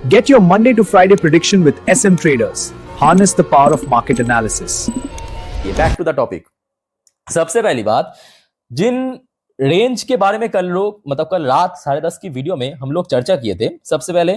Get your Monday to Friday prediction with SM Traders. Harness the power of market analysis. Back to the topic. सबसे पहली बात, जिन range के बारे में कल रात 10:30 की वीडियो में हम लोग चर्चा किए थे, सबसे पहले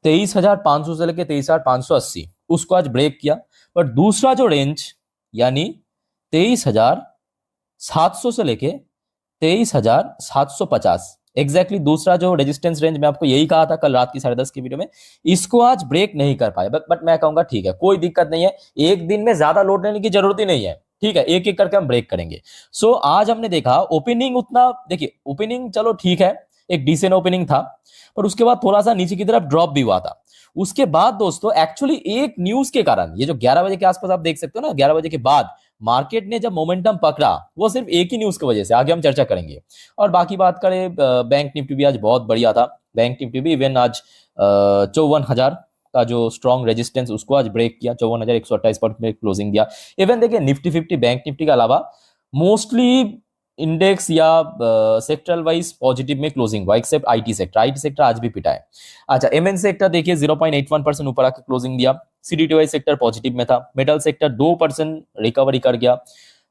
23,500 से लेकर 23,580 उसको आज ब्रेक किया। पर दूसरा जो रेंज यानी 23,700 से लेके 23,750 एग्जैक्टली दूसरा जो रेजिस्टेंस रेंज, मैं आपको यही कहा था कल रात की 10:30 की वीडियो में, इसको आज ब्रेक नहीं कर पाए। बट मैं कहूंगा ठीक है, कोई दिक्कत नहीं है, एक दिन में ज्यादा लोड लेने की जरूरत ही नहीं है, ठीक है, एक एक करके हम ब्रेक करेंगे। सो आज हमने देखा ओपनिंग उतना, देखिए ओपनिंग चलो ठीक है, एक डिसेंट ओपनिंग था, पर उसके बाद थोड़ा सा नीचे की तरफ ड्रॉप भी हुआ था। उसके बाद दोस्तों एक्चुअली एक न्यूज के कारण, ये जो 11 बजे के आसपास आप देख सकते हो ना, 11 बजे के बाद मार्केट ने जब मोमेंटम पकड़ा, वो सिर्फ एक ही न्यूज की वजह से, आगे हम चर्चा करेंगे। और बाकी बात करें, बैंक निफ्टी भी आज बहुत बढ़िया था। बैंक निफ्टी भी इवन आज 54,000 का जो स्ट्रॉन्ग रेजिस्टेंस, उसको आज ब्रेक किया, 54,128 पर क्लोजिंग दिया। इवन देखिए निफ्टी 50 बैंक निफ्टी के अलावा मोस्टली इंडेक्स या सेक्टरल वाइज पॉजिटिव में क्लोजिंग हुआ, except IT sector. IT sector आज भी पिटा है। अच्छा, एमएन सेक्टर देखिए 0.81% ऊपर आकर क्लोजिंग दिया। सीडीटीवाई सेक्टर पॉजिटिव में था। मेटल सेक्टर 2% रिकवरी कर गया।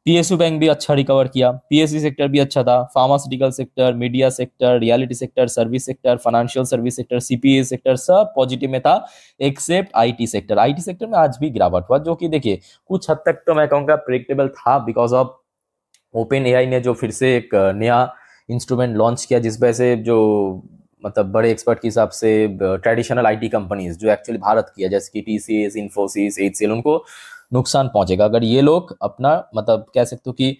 पीएसयू बैंक भी अच्छा रिकवर किया। पीएससी सेक्टर भी अच्छा था। Pharmaceutical sector, media sector, reality sector, service sector, financial service sector, CPA sector सब पॉजिटिव में था, except IT sector. IT sector में आज भी गिरावट हुआ, जो कि देखिए कुछ हद तक तो मैं कहूंगा प्रेडिक्टेबल था, बिकॉज ऑफ ओपन एआई ने जो फिर से एक नया इंस्ट्रूमेंट लॉन्च किया, जिस वजह से जो मतलब बड़े एक्सपर्ट के हिसाब से ट्रेडिशनल आईटी कंपनीज जो एक्चुअली भारत की है, जैसे कि टीसीएस, इन्फोसिस, एचसीएल, उनको नुकसान पहुंचेगा अगर ये लोग अपना मतलब कह सकते हो कि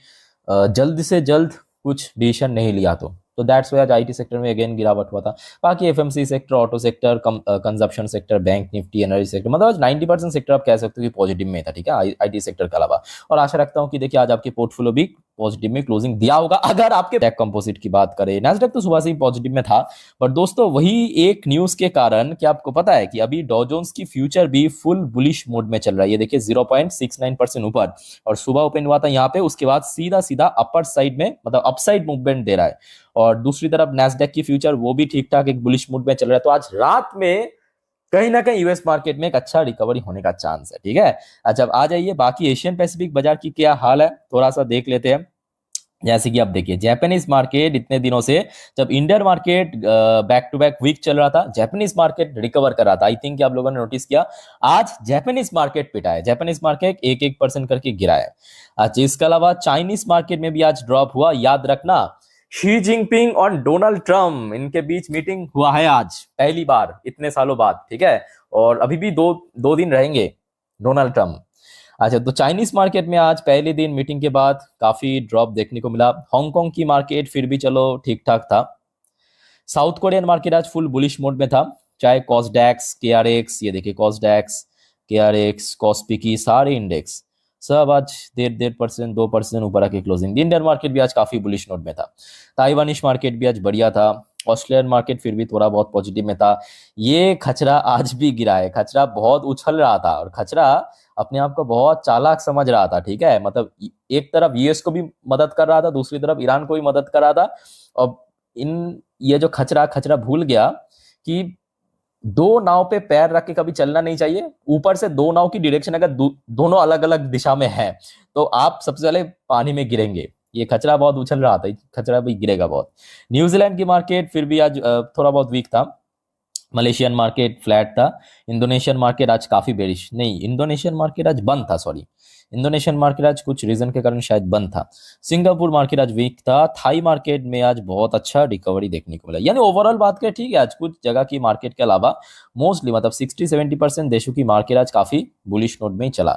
जल्द से जल्द कुछ डिसीजन नहीं लिया तो दैट्स वाई आज आईटी सेक्टर में अगेन गिरावट हुआ था। बाकी FMC sector, auto sector, consumption sector, bank Nifty, energy sector, मतलब आज 90% सेक्टर आप कह सकते हो कि पॉजिटिव में था, ठीक है, आईटी सेक्टर के अलावा। और आशा रखता हूं कि देखिए आज आपके पोर्टफोलियो भी पॉजिटिव में क्लोजिंग दिया होगा। अगर आपके टेक कंपोजिट की बात करें, नैस्डैक तो सुबह से ही पॉजिटिव में था, पर दोस्तों वही एक न्यूज के कारण, क्या आपको पता है कि अभी डॉ जोन्स की फ्यूचर भी फुल बुलिश मोड में चल रहा है। ये देखिए 0.69% ऊपर, और सुबह ओपन हुआ था यहाँ पे, उसके बाद सीधा सीधा अपर साइड में मतलब अपसाइड मूवमेंट दे रहा है। और दूसरी तरफ नैस्डैक की फ्यूचर वो भी ठीक ठाक एक बुलिश मूड में चल रहा है। तो आज रात में कहीं ना कहीं यूएस मार्केट में एक अच्छा रिकवरी होने का चांस है, ठीक है। अच्छा, अब आ जाइए बाकी एशियन पैसिफिक बाजार की क्या हाल है, थोड़ा सा देख लेते हैं। जैसे कि आप देखिए जापानीज मार्केट इतने दिनों से, जब Indian market back to back week चल रहा था, जापानीज मार्केट रिकवर कर रहा था। आई थिंक कि आप लोगों ने नोटिस किया, आज जापानीज मार्केट पिटा है, जापानीज मार्केट 1% करके गिरा है। अच्छा, इसके अलावा चाइनीज मार्केट में भी आज ड्रॉप हुआ। याद रखना, शी जिनपिंग और डोनाल्ड ट्रम्प, इनके बीच मीटिंग हुआ है आज पहली बार इतने सालों बाद, ठीक है, और अभी भी दो दिन रहेंगे डोनाल्ड ट्रम्प। अच्छा, तो चाइनीज मार्केट में आज पहले दिन मीटिंग के बाद काफी ड्रॉप देखने को मिला। हांगकांग की मार्केट फिर भी चलो ठीक ठाक था। साउथ कोरियन मार्केट आज फुल बुलिश मोड में था, चाहे कॉस्डैक्स, केआरएक्स, ये देखिए कॉस्डैक्स, केआरएक्स, कॉस्पी, सारे इंडेक्स सब आज 1.5%, 2% ऊपर आके क्लोजिंग। इंडियन मार्केट भी आज काफी बुलिश नोट में था। ताइवानिश मार्केट भी आज बढ़िया था। ऑस्ट्रेलियन मार्केट फिर भी थोड़ा बहुत पॉजिटिव में था। ये खचरा आज भी गिरा है। खचरा बहुत उछल रहा था, और खचरा अपने आप को बहुत चालाक समझ रहा था, ठीक है, मतलब एक तरफ यूएस को भी मदद कर रहा था, दूसरी तरफ ईरान को भी मदद कर रहा था। और ये जो खचरा भूल गया कि दो नाव पे पैर रख के कभी चलना नहीं चाहिए। ऊपर से दो नाव की डायरेक्शन अगर दोनों अलग अलग दिशा में है तो आप सबसे पहले पानी में गिरेंगे। ये खचरा बहुत उछल रहा था, खचरा भी गिरेगा बहुत। न्यूजीलैंड की मार्केट फिर भी आज थोड़ा बहुत वीक था। मलेशियन मार्केट फ्लैट था। इंडोनेशियन मार्केट आज काफी बेरिश, नहीं इंडोनेशियन मार्केट आज बंद था, सॉरी, इंडोनेशियन मार्केट आज कुछ रीजन के कारण शायद बंद था। सिंगापुर मार्केट आज वीक था। थाई मार्केट में आज बहुत अच्छा रिकवरी देखने को मिला। यानी ओवरऑल बात करें, ठीक है, आज कुछ जगह की मार्केट के अलावा मोस्टली मतलब 60-70% देशों की मार्केट आज काफी बुलिश नोट में ही चला।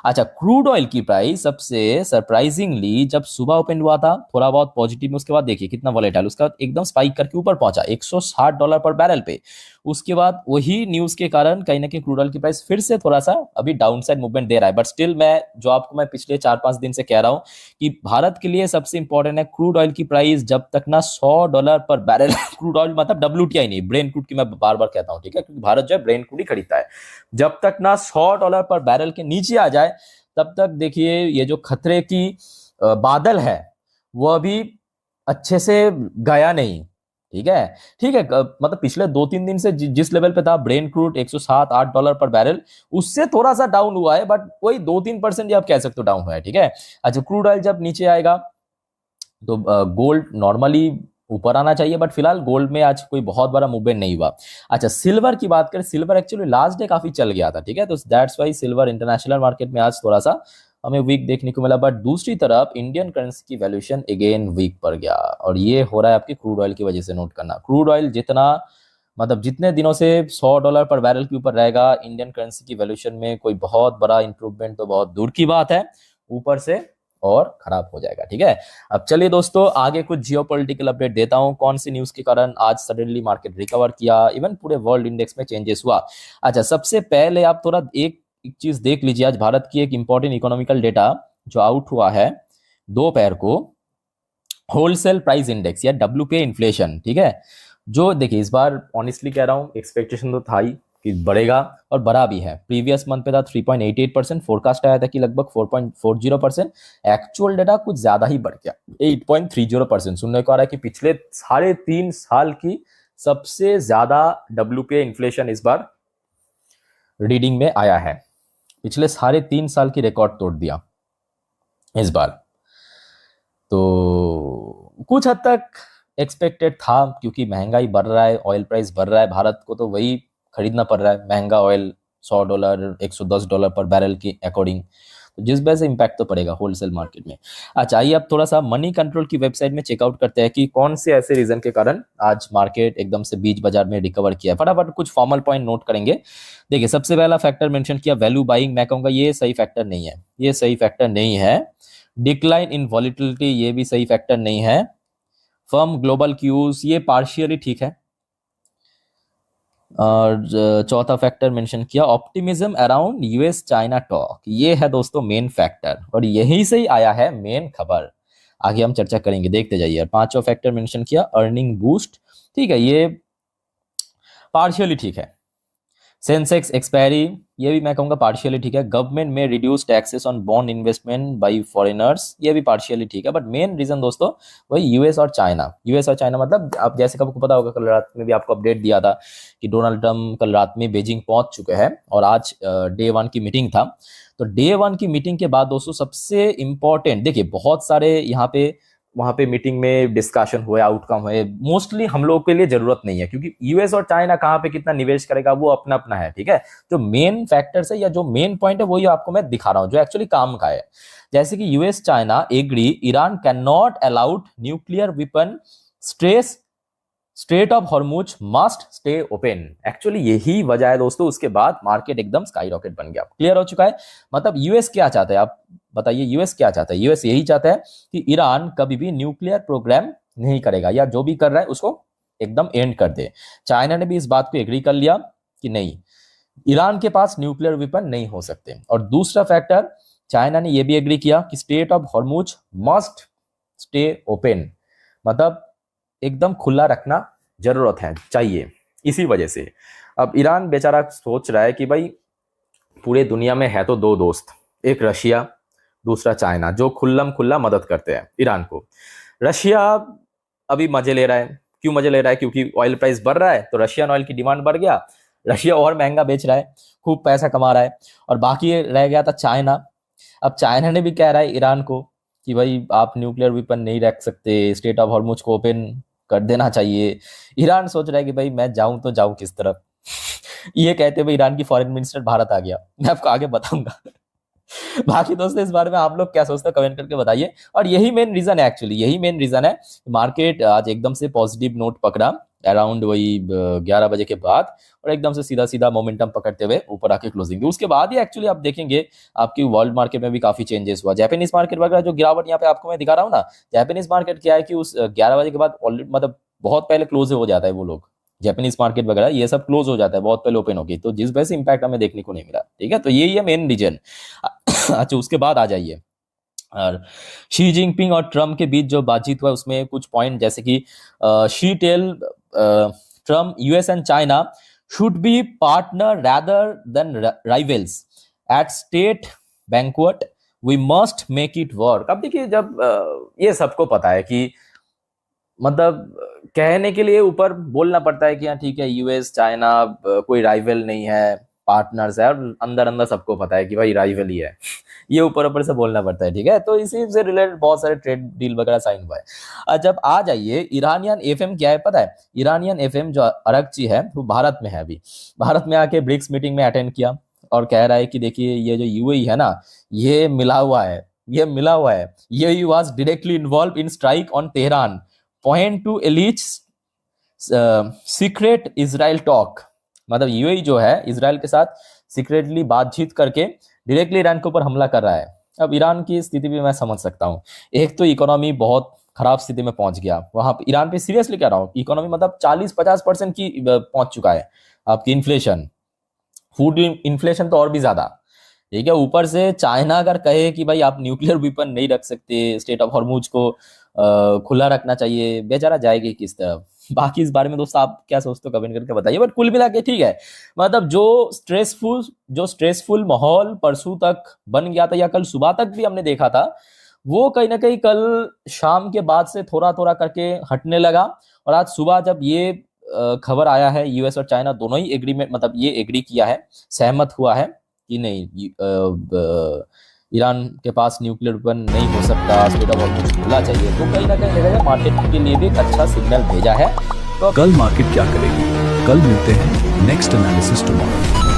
अच्छा, क्रूड ऑयल की प्राइस सबसे सरप्राइजिंगली जब सुबह ओपन हुआ था थोड़ा बहुत पॉजिटिव में, उसके बाद देखिए कितना वॉलेटाइल, उसका बाद एकदम स्पाइक करके ऊपर पहुंचा $160 पर बैरल पे। उसके बाद वही न्यूज के कारण कहीं ना कहीं क्रूड ऑयल की प्राइस फिर से थोड़ा सा अभी डाउनसाइड मूवमेंट दे रहा है। बट स्टिल मैं पिछले 4-5 दिन से कह रहा हूं कि भारत के लिए सबसे इंपॉर्टेंट है क्रूड ऑयल की प्राइस जब तक ना $100 पर बैरल क्रूड ऑयल मतलब WTI नहीं, ब्रेन क्रूड की मैं बार बार कहता हूं, ठीक है, क्योंकि भारत जो है ब्रेन क्रूड ही खरीदता है। जब तक ना $100 पर बैरल के नीचे आ जाए तब तक देखिए ये जो खतरे की बादल है वो अभी अच्छे से गया नहीं। ठीक है, ठीक है। मतलब पिछले 2-3 दिन से जिस लेवल पे था ब्रेन क्रूड 107-8 डॉलर पर बैरल, उससे थोड़ा सा डाउन हुआ है, बट वही 2-3% आप कह सकते हो डाउन हुआ है, ठीक है। अच्छा, क्रूड ऑयल जब नीचे आएगा तो गोल्ड नॉर्मली ऊपर आना चाहिए, बट फिलहाल गोल्ड में आज कोई बहुत बड़ा मूवमेंट नहीं हुआ। अच्छा, सिल्वर की बात करें, सिल्वर एक्चुअली लास्ट डे काफी चल गया था, ठीक है, तो that's why silver international market में आज थोड़ा सा हमें वीक देखने को मिला। बट दूसरी तरफ इंडियन करेंसी की वैल्यूएशन अगेन वीक पड़ गया, और ये हो रहा है आपकी क्रूड ऑयल की वजह से। नोट करना, क्रूड ऑयल जितना मतलब जितने दिनों से $100 पर बैरल के ऊपर रहेगा, इंडियन करेंसी की वैल्यूएशन में कोई बहुत बड़ा इंप्रूवमेंट तो बहुत दूर की बात है, ऊपर से और खराब हो जाएगा, ठीक है। अब चलिए दोस्तों, आगे कुछ जियोपॉलिटिकल अपडेट देता हूं, कौन सी न्यूज के कारण आज सडनली मार्केट रिकवर किया, इवन पूरे वर्ल्ड इंडेक्स में चेंजेस हुआ। अच्छा, सबसे पहले आप थोड़ा एक चीज देख लीजिए, आज भारत की एक इंपॉर्टेंट इकोनॉमिकल डेटा जो आउट हुआ है दोपहर को, होलसेल प्राइस इंडेक्स या WPI इन्फ्लेशन, ठीक है। जो देखिए, इस बार ऑनेस्टली कह रहा हूं, एक्सपेक्टेशन तो था ही कि बढ़ेगा, और बढ़ा भी है। प्रीवियस मंथ पे था 3.88%, फोरकास्ट आया था कि लगभग 4.40%, एक्चुअल डेटा कुछ ज्यादा ही बढ़ गया 8.30%। सुनने को आ रहा है कि पिछले 3.5 साल की सबसे ज्यादा WPI इन्फ्लेशन इस बार रीडिंग में आया है, पिछले 3.5 साल की रिकॉर्ड तोड़ दिया इस बार। तो कुछ हद तक एक्सपेक्टेड था, क्योंकि महंगाई बढ़ रहा है, ऑयल प्राइस बढ़ रहा है, भारत को तो वही खरीदना पड़ रहा है, महंगा ऑयल $100 $110 पर बैरल के अकॉर्डिंग, तो जिस वजह से इम्पैक्ट तो पड़ेगा होलसेल मार्केट में। अच्छा, आइए अब थोड़ा सा मनी कंट्रोल की वेबसाइट में चेकआउट करते हैं कि कौन से ऐसे रीजन के कारण आज मार्केट एकदम से बीच बाजार में रिकवर किया है। फटाफट कुछ फॉर्मल पॉइंट नोट करेंगे। देखिए, सबसे पहला फैक्टर मेंशन किया वैल्यू बाइंग, मैं कहूंगा ये सही फैक्टर नहीं है, ये सही फैक्टर नहीं है। डिक्लाइन इन वॉलिटिलिटी, ये भी सही फैक्टर नहीं है। फर्म ग्लोबल क्यूज, ये पार्शियली ठीक है। और चौथा फैक्टर मेंशन किया optimism around US China talk, ये है दोस्तों मेन फैक्टर, और यही से ही आया है मेन खबर। आगे हम चर्चा करेंगे, देखते जाइए। और पांचवा फैक्टर मेंशन किया अर्निंग बूस्ट, ठीक है, ये पार्शियली ठीक है। सेंसेक्स एक्सपायरी, ये भी मैं कहूंगा पार्शियली ठीक है। गवर्नमेंट में reduce taxes on bond investment by foreigners, ये भी पार्शियली ठीक है। बट मेन रीजन दोस्तों वही यूएस और चाइना, यूएस और चाइना, मतलब आप जैसे कि आपको पता होगा, कल रात में भी आपको अपडेट दिया था कि डोनाल्ड ट्रम्प कल रात में बीजिंग पहुंच चुके हैं, और आज डे 1 की मीटिंग था। तो डे 1 की मीटिंग के बाद दोस्तों सबसे इंपॉर्टेंट, देखिए बहुत सारे यहाँ पे वहां पे मीटिंग में डिस्कशन हुए, आउटकम हुए, मोस्टली हम लोग के लिए जरूरत नहीं है, क्योंकि यूएस और चाइना कहाँ पे कितना निवेश करेगा वो अपना अपना है, ठीक है। जो मेन फैक्टर्स है या जो मेन पॉइंट है वही आपको मैं दिखा रहा हूं, जो एक्चुअली काम का है। जैसे कि US China agree Iran can not allowed nuclear weapon stress strait of Hormuz must stay open. Actually यही वजह है दोस्तों, उसके बाद मार्केट एकदम स्काई रॉकेट बन गया, क्लियर हो चुका है। मतलब यूएस क्या चाहता है, आप बताइए, यूएस क्या चाहता है? यूएस यही चाहता है कि ईरान कभी भी न्यूक्लियर प्रोग्राम नहीं करेगा, या जो भी कर रहा है उसको एकदम एंड कर दे। चाइना ने भी इस बात को एग्री कर लिया कि नहीं, ईरान के पास न्यूक्लियर वेपन नहीं हो सकते। और दूसरा फैक्टर, चाइना ने यह भी एग्री किया कि state of Hormuz must stay open, मतलब एकदम खुला रखना जरूरत है, चाहिए। इसी वजह से अब ईरान बेचारा सोच रहा है कि भाई पूरे दुनिया में है तो दो दोस्त, एक रशिया, दूसरा चाइना, जो खुल्लम खुल्ला मदद करते हैं ईरान को। रशिया अभी मजे ले रहा है, क्यों मजे ले रहा है? क्योंकि ऑयल प्राइस बढ़ रहा है, तो रशियन ऑयल की डिमांड बढ़ गया, रशिया और महंगा बेच रहा है, खूब पैसा कमा रहा है। और बाकी रह गया था चाइना। अब चाइना ने भी कह रहा है ईरान को कि भाई आप न्यूक्लियर वेपन नहीं रख सकते, स्टेट ऑफ हॉर्मुज को ओपन कर देना चाहिए। ईरान सोच रहा है कि भाई मैं जाऊं तो जाऊं किस तरफ। ये कहते हुए ईरान की फॉरेन मिनिस्टर भारत आ गया, मैं आपको आगे बताऊंगा। बाकी दोस्तों इस बारे में आप लोग क्या सोचते हो कमेंट करके बताइए। और यही मेन रीजन है, एक्चुअली यही मेन रीजन है, मार्केट आज एकदम से पॉजिटिव नोट पकड़ा अराउंड वही 11 बजे के बाद, और एकदम से सीधा सीधा मोमेंटम पकड़ते हुए ऊपर आके क्लोजिंग दी। उसके बाद ही एक्चुअली आप देखेंगे आपकी वर्ल्ड मार्केट में भी काफी चेंजेस हुआ। जापानीज मार्केट वगैरह जो गिरावट यहाँ पे आपको मैं दिखा रहा हूँ ना, जापानीज मार्केट क्या है कि उस 11 बजे के बाद ऑलरेडी मतलब बहुत पहले क्लोज हो जाता है, वो लोग जापानीज मार्केट वगैरह ये सब क्लोज हो जाता है बहुत पहले ओपन होगी, तो जिस वजह से इंपैक्ट हमें देखने को नहीं मिला, ठीक है। तो यही है मेन रीजन। अच्छा, उसके बाद आ जाइए, और शी जिनपिंग और ट्रम्प के बीच जो बातचीत हुआ उसमें कुछ पॉइंट, जैसे कि Xi tell Trump US and China should be partner rather than rivals at state banquet, we must make it work. अब देखिए, जब ये सबको पता है कि मतलब कहने के लिए ऊपर बोलना पड़ता है कि हाँ ठीक है, यूएस चाइना कोई राइवल नहीं है, पार्टनर्स है, और अंदर अंदर सबको पता है कि भाई राइवल ही है। ये ऊपर ऊपर से बोलना पड़ता है, ठीक है। तो इसी से रिलेटेड बहुत सारे ट्रेड डील वगैरह साइन हुआ है। जब आ जाइए ईरानियन एफएम क्या है पता है? ईरानियन एफएम जो अरगची है वो भारत में है, अभी भारत में आके ब्रिक्स मीटिंग में अटेंड किया और कह रहा है कि देखिए ये जो यूएई है ना, ये मिला हुआ है, ये मिला हुआ है। UAE was directly involve in strike on Tehran, point two Ilyich secret Israel talk. मतलब यूएई जो है इजराइल के साथ सीक्रेटली बातचीत करके डायरेक्टली ईरान के ऊपर हमला कर रहा है। अब ईरान की स्थिति भी मैं समझ सकता हूँ। एक तो इकोनॉमी बहुत खराब स्थिति में पहुंच गया वहां पे, ईरान पे सीरियसली कह रहा हूँ, इकोनॉमी मतलब 40-50% की पहुंच चुका है आपकी इन्फ्लेशन, फूड इन्फ्लेशन तो और भी ज्यादा, ठीक है। ऊपर से चाइना अगर कहे कि भाई आप न्यूक्लियर वेपन नहीं रख सकते, स्टेट ऑफ हॉर्मुज को खुला रखना चाहिए, बेचारा जाएगी किस तरफ। बाकी इस बारे में दोस्तों आप क्या सोचते हो कमेंट करके बताइए। बट कुल मिला के ठीक है, मतलब जो स्ट्रेसफुल माहौल परसों तक बन गया था या कल सुबह तक भी हमने देखा था, वो कहीं ना कहीं कल शाम के बाद से थोड़ा थोड़ा करके हटने लगा। और आज सुबह जब ये खबर आया है, यूएस और चाइना दोनों ही एग्रीमेंट, मतलब ये एग्री किया है, सहमत हुआ है कि नहीं ईरान के पास न्यूक्लियर वेपन नहीं हो सकता, स्टेट ऑफ हॉर्मुज खुला चाहिए, तो कहीं ना कहीं देखा जाए मार्केट के लिए भी एक अच्छा सिग्नल भेजा है। तो कल मार्केट क्या करेगी? कल मिलते हैं नेक्स्ट एनालिसिस टुमारो।